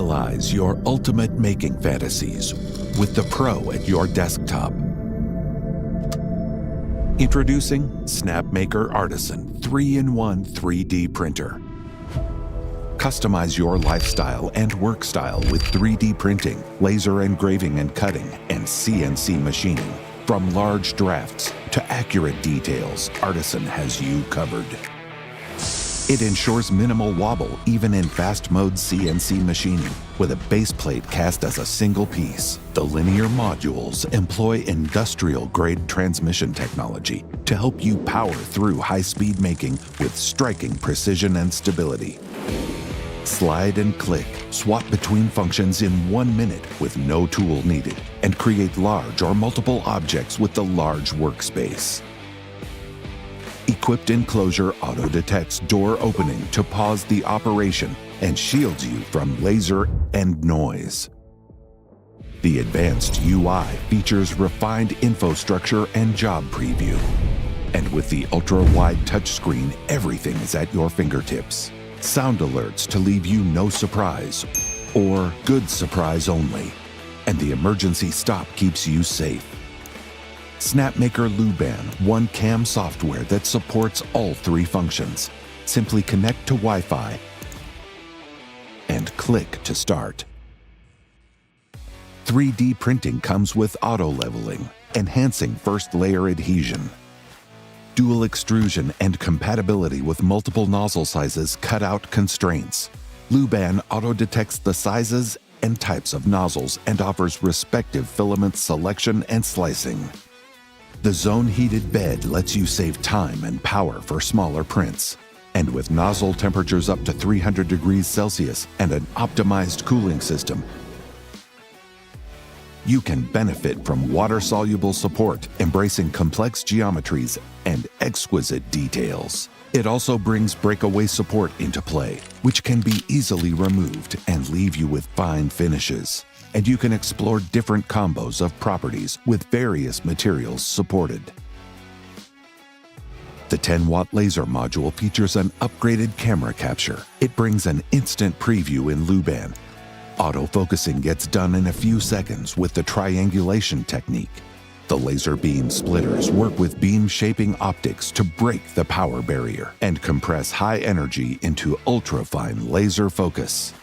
Realize your ultimate making fantasies with the Pro at your desktop. Introducing Snapmaker Artisan 3-in-1 3D printer. Customize your lifestyle and work style with 3D printing, laser engraving and cutting, and CNC machining. From large drafts to accurate details, Artisan has you covered. It ensures minimal wobble even in fast mode CNC machining. With a base plate cast as a single piece, the linear modules employ industrial-grade transmission technology to help you power through high-speed making with striking precision and stability. Slide and click, swap between functions in 1 minute with no tool needed, and create large or multiple objects with the large workspace. Equipped enclosure auto-detects door opening to pause the operation and shields you from laser and noise. The advanced UI features refined infrastructure and job preview. And with the ultra-wide touchscreen, everything is at your fingertips. Sound alerts to leave you no surprise, or good surprise only. And the emergency stop keeps you safe. Snapmaker Luban one-cam software that supports all 3 functions. Simply connect to Wi-Fi and click to start. 3D printing comes with auto-leveling, enhancing first-layer adhesion. Dual extrusion and compatibility with multiple nozzle sizes cut out constraints. Luban auto-detects the sizes and types of nozzles and offers respective filament selection and slicing. The zone-heated bed lets you save time and power for smaller prints. And with nozzle temperatures up to 300 degrees Celsius and an optimized cooling system, you can benefit from water-soluble support, embracing complex geometries and exquisite details. It also brings breakaway support into play, which can be easily removed and leave you with fine finishes. And you can explore different combos of properties with various materials supported. The 10-watt laser module features an upgraded camera capture. It brings an instant preview in Luban. Autofocusing gets done in a few seconds with the triangulation technique. The laser beam splitters work with beam shaping optics to break the power barrier and compress high energy into ultra-fine laser focus.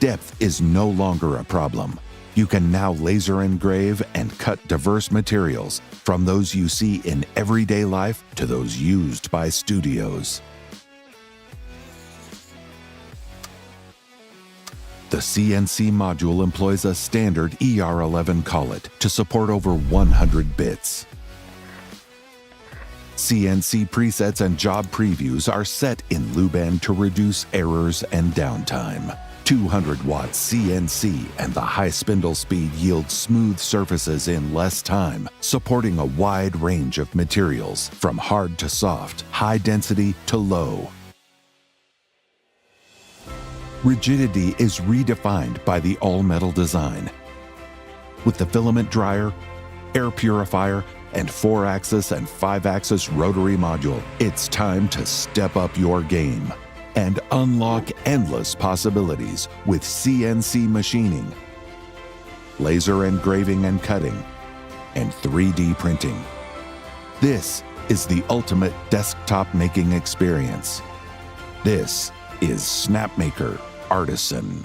Depth is no longer a problem. You can now laser engrave and cut diverse materials, from those you see in everyday life to those used by studios. The CNC module employs a standard ER11 collet to support over 100 bits. CNC presets and job previews are set in Luban to reduce errors and downtime. 200-watt CNC and the high spindle speed yield smooth surfaces in less time, supporting a wide range of materials from hard to soft, high density to low. Rigidity is redefined by the all-metal design. With the filament dryer, air purifier, and 4-axis and 5-axis rotary module, it's time to step up your game and unlock endless possibilities with CNC machining, laser engraving and cutting, and 3D printing. This is the ultimate desktop making experience. This is Snapmaker Artisan.